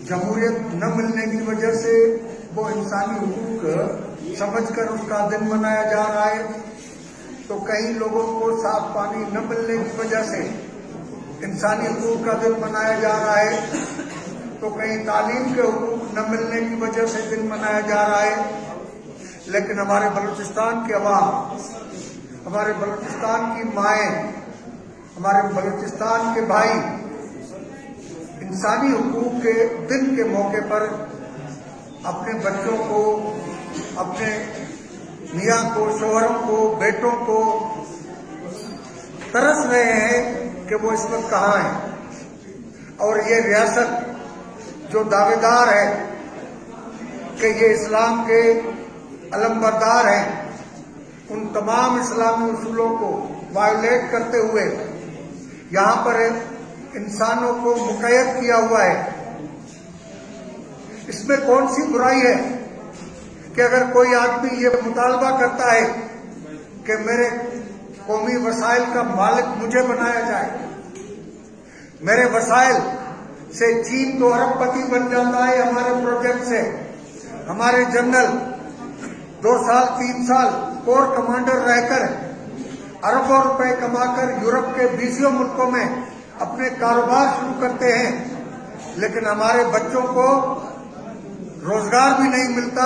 जमहूरियत न मिलने की वजह से वो इंसानी हुकूक समझकर उसका दिन मनाया जा रहा है, तो कई लोगों को साफ पानी न मिलने की वजह से इंसानी हुकूक का दिन मनाया जा रहा है, तो कहीं तालीम के हुकूक न मिलने की वजह से दिन मनाया जा रहा है। लेकिन हमारे बलूचिस्तान के अवाम, हमारे बलूचिस्तान की माएँ, हमारे बलूचिस्तान के भाई इंसानी हुकूक के दिन के मौके पर अपने बच्चों को, अपने मियाँ को, शोहरों को, बेटों को तरस रहे हैं कि वो इस वक्त कहाँ हैं। और ये रियासत जो दावेदार है कि ये इस्लाम के अलमबरदार हैं, उन तमाम इस्लामी उसूलों को वायोलेट करते हुए यहाँ पर इंसानों को मुक़य्यद किया हुआ है। इसमें कौन सी बुराई है कि अगर कोई आदमी ये मुतालबा करता है कि मेरे कौमी वसाइल का मालिक मुझे बनाया जाए, मेरे वसाइल से चीन तो अरबपति बन जाता है हमारे प्रोजेक्ट से, हमारे जनरल 2 साल 3 साल कोर कमांडर रहकर अरबों रुपए कमाकर यूरोप के 20 मुल्कों में अपने कारोबार शुरू करते हैं, लेकिन हमारे बच्चों को रोजगार भी नहीं मिलता,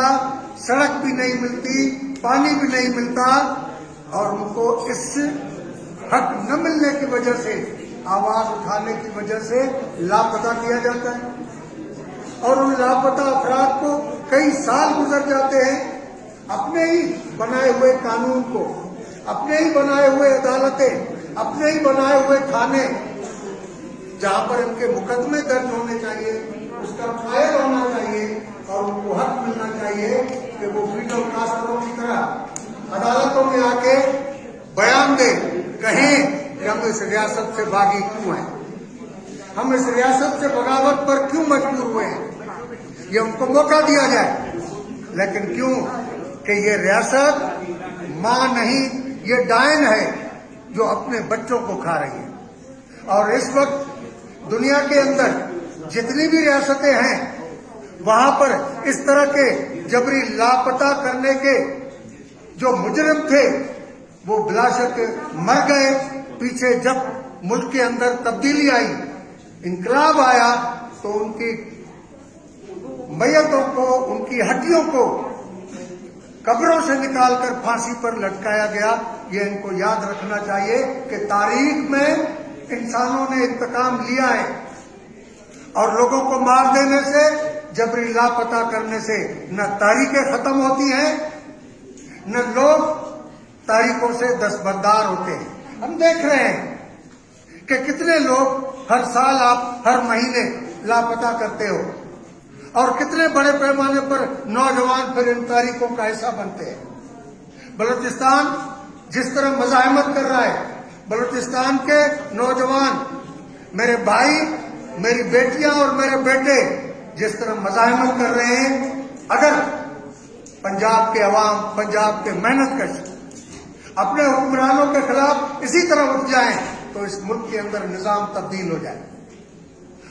सड़क भी नहीं मिलती, पानी भी नहीं मिलता, और उनको इस हक न मिलने की वजह से, आवाज उठाने की वजह से लापता किया जाता है। और उन लापता अफराद को कई साल गुजर जाते हैं अपने ही बनाए हुए कानून को, अपने ही बनाए हुए अदालतें, अपने ही बनाए हुए थाने, जहां पर इनके मुकदमे दर्ज होने चाहिए, उसका ट्रायल होना चाहिए और उनको हक मिलना चाहिए कि वो फ्रीडम कास्टरों की तरह अदालतों में आके बयान दे, कहें कि हम इस रियासत से बागी क्यों हैं, हम इस रियासत से बगावत पर क्यों मजबूर हुए हैं। ये उनको मौका दिया जाए, लेकिन क्यों कि ये रियासत मां नहीं, ये डायन है जो अपने बच्चों को खा रही है। और इस वक्त दुनिया के अंदर जितनी भी रियासतें हैं, वहां पर इस तरह के जबरी लापता करने के जो मुजरिम थे वो बिलाशक मर गए। पीछे जब मुल्क के अंदर तब्दीली आई, इंकलाब आया, तो उनकी मैयतों को, उनकी हड्डियों को कब्रों से निकालकर फांसी पर लटकाया गया। ये इनको याद रखना चाहिए कि तारीख में इंसानों ने इंतकाम लिया है, और लोगों को मार देने से, जबरी लापता करने से न तारीखें खत्म होती हैं, न लोग तारीखों से दस्तबरदार होते हैं। हम देख रहे हैं कि कितने लोग हर साल, आप हर महीने लापता करते हो, और कितने बड़े पैमाने पर नौजवान फिर इन तारीखों का हिस्सा बनते हैं। बलूचिस्तान जिस तरह मज़ाहमत कर रहा है, बलूचिस्तान के नौजवान, मेरे भाई, मेरी बेटियां और मेरे बेटे जिस तरह मज़ाहमत कर रहे हैं, अगर पंजाब के अवाम, पंजाब के मेहनतकश अपने हुक्मरानों के खिलाफ इसी तरह उठ जाएं, तो इस मुल्क के अंदर निजाम तब्दील हो जाए,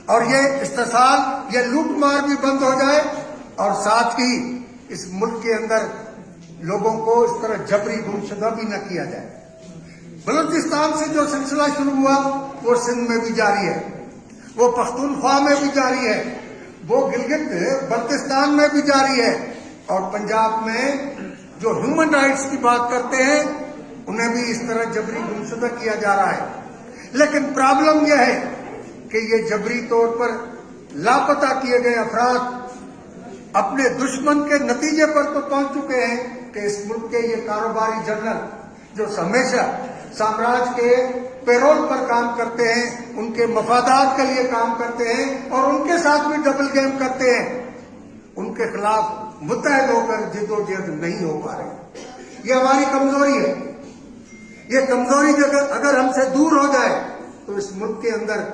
और ये इस्तेसाल, ये लूटमार भी बंद हो जाए, और साथ ही इस मुल्क के अंदर लोगों को इस तरह जबरी गुमशुदा भी न किया जाए। बलूचिस्तान से जो सिलसिला शुरू हुआ वो सिंध में भी जारी है, वो पख्तूनख्वा में भी जारी है, वो गिलगित बल्तिस्तान में भी जारी है, और पंजाब में जो ह्यूमन राइट्स की बात करते हैं उन्हें भी इस तरह जबरी गुमशुदा किया जा रहा है। लेकिन प्रॉब्लम यह है कि ये जबरी तौर पर लापता किए गए अफराद अपने दुश्मन के नतीजे पर तो पहुंच चुके हैं कि इस मुल्क के ये कारोबारी जनरल जो हमेशा साम्राज्य के पेरोल पर काम करते हैं, उनके मफादात के लिए काम करते हैं, और उनके साथ भी डबल गेम करते हैं, उनके खिलाफ मुत्तहद होकर जिद्दोजहद नहीं हो पा रहे। ये हमारी कमजोरी है। ये कमजोरी अगर हमसे दूर हो जाए तो इस मुल्क के अंदर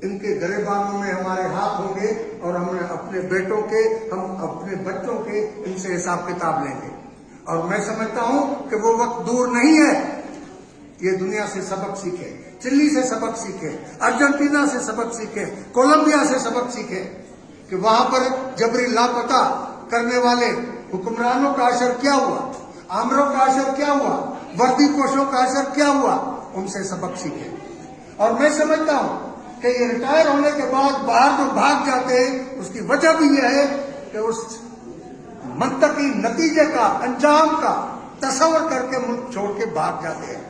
इनके गिरबानों में हमारे हाथ होंगे, और हम अपने बेटों के, हम अपने बच्चों के इनसे हिसाब किताब लेंगे। और मैं समझता हूं कि वो वक्त दूर नहीं है। ये दुनिया से सबक सीखे, चिली से सबक सीखे, अर्जेंटीना से सबक सीखे, कोलंबिया से सबक सीखे। کہ وہاں پر جبری لاپتہ کرنے والے حکمرانوں کا اثر کیا ہوا، آمروں کا اثر کیا ہوا، وردی پوشوں کا اثر کیا ہوا، ان سے سبق سیکھیں۔ اور میں سمجھتا ہوں کہ یہ ریٹائر ہونے کے بعد باہر جو بھاگ جاتے ہیں اس کی وجہ بھی یہ ہے کہ اس منطقی نتیجے کا، انجام کا تصور کر کے ملک چھوڑ کے بھاگ جاتے ہیں۔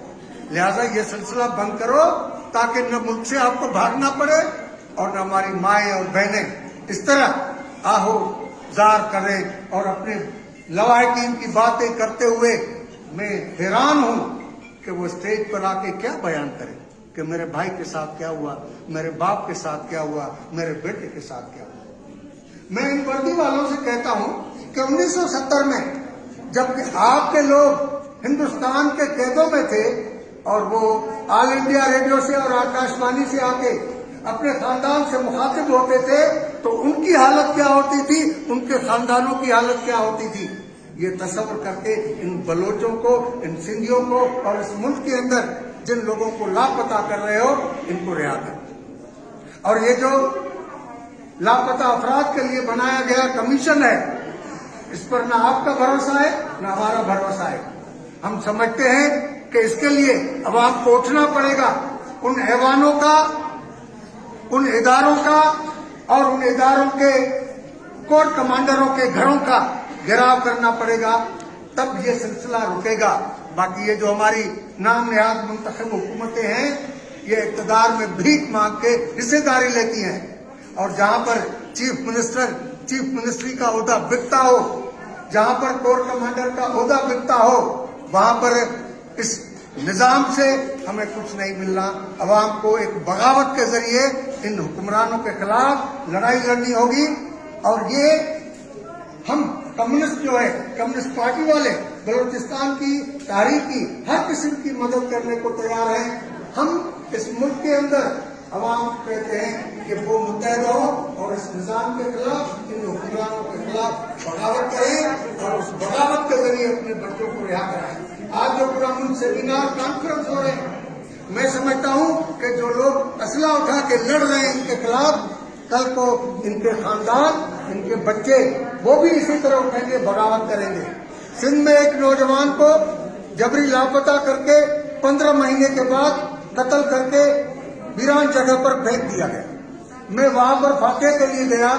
لہذا یہ سلسلہ بند کرو تاکہ نہ ملک سے آپ کو بھاگنا پڑے اور نہ ہماری مائیں اور بہنیں اس طرح آہو زار کریں اور اپنے لواحقین کی باتیں کرتے ہوئے میں حیران ہوں کہ وہ اسٹیج پر آ کے کیا بیان کریں کہ میرے بھائی کے ساتھ کیا ہوا، میرے باپ کے ساتھ کیا ہوا، میرے بیٹے کے ساتھ کیا ہوا۔ میں ان وردی والوں سے کہتا ہوں کہ 1970 میں جب کہ آپ کے لوگ ہندوستان کے قیدوں میں تھے اور وہ آل انڈیا ریڈیو سے اور آکاش وانی سے آ کے اپنے خاندان سے مخاطب ہوتے تھے تو ان کی حالت کیا ہوتی تھی، ان کے خاندانوں کی حالت کیا ہوتی تھی، یہ تصور کر کے ان بلوچوں کو، ان سندھیوں کو اور اس ملک کے اندر جن لوگوں کو لاپتہ کر رہے ہو ان کو رہا کریں۔ اور یہ جو لاپتہ افراد کے لیے بنایا گیا کمیشن ہے اس پر نہ آپ کا بھروسہ ہے نہ ہمارا بھروسہ ہے۔ ہم سمجھتے ہیں کہ اس کے لیے عوام کو اٹھنا پڑے گا، ان ایوانوں کا، ان اداروں کا اور ان اداروں کے کور کمانڈروں کے گھروں کا گھیراؤ کرنا پڑے گا، تب یہ سلسلہ رکے گا۔ باقی یہ جو ہماری نام نہاد منتخب حکومتیں ہیں یہ اقتدار میں بھیک مانگ کے حصے داری لیتی ہیں، اور جہاں پر چیف منسٹری کا عہدہ بکتا ہو، جہاں پر کور کمانڈر کا عہدہ بکتا ہو، وہاں پر اس نظام سے ہمیں کچھ نہیں ملنا۔ عوام کو ایک بغاوت کے ذریعے ان حکمرانوں کے خلاف لڑائی لڑنی ہوگی، اور یہ ہم کمیونسٹ جو ہے، کمیونسٹ پارٹی والے بلوچستان کی تاریخ کی ہر قسم کی مدد کرنے کو تیار ہیں۔ ہم اس ملک کے اندر عوام کہتے ہیں کہ وہ متحد ہو اور اس نظام کے خلاف، ان حکمرانوں کے خلاف بغاوت کریں اور اس بغاوت کے ذریعے اپنے بچوں کو رہا کرائیں۔ آج جو پورا ملک سیمینار کانفرنس ہو رہے ہیں، میں سمجھتا ہوں کہ جو لوگ اسلحہ اٹھا کے لڑ رہے ہیں ان کے خلاف، کل کو ان کے خاندان، ان کے بچے وہ بھی اسی طرح اٹھیں گے، بغاوت کریں گے۔ سندھ میں ایک نوجوان کو جبری لاپتہ کر کے 15 مہینے کے بعد قتل کر کے ویران جگہ پر پھینک دیا گیا۔ میں وہاں پر فاتح کے لیے گیا،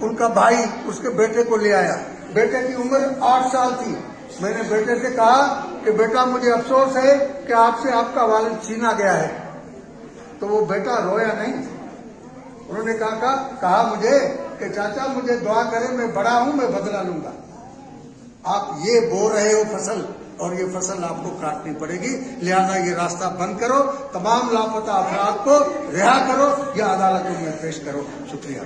ان کا بھائی اس کے بیٹے کو لے آیا، بیٹے کی عمر 8 سال تھی۔ میں نے بیٹے سے کہا کہ بیٹا مجھے افسوس ہے کہ آپ سے آپ کا والد چھینا گیا ہے، تو وہ بیٹا رویا نہیں، انہوں نے کہا مجھے کہ چاچا مجھے دعا کریں، میں بڑا ہوں، میں بدلہ لوں گا۔ آپ یہ بو رہے ہو فصل، اور یہ فصل آپ کو کاٹنی پڑے گی، لہذا یہ راستہ بند کرو، تمام لاپتہ افراد کو رہا کرو یا عدالتوں میں پیش کرو۔ شکریہ۔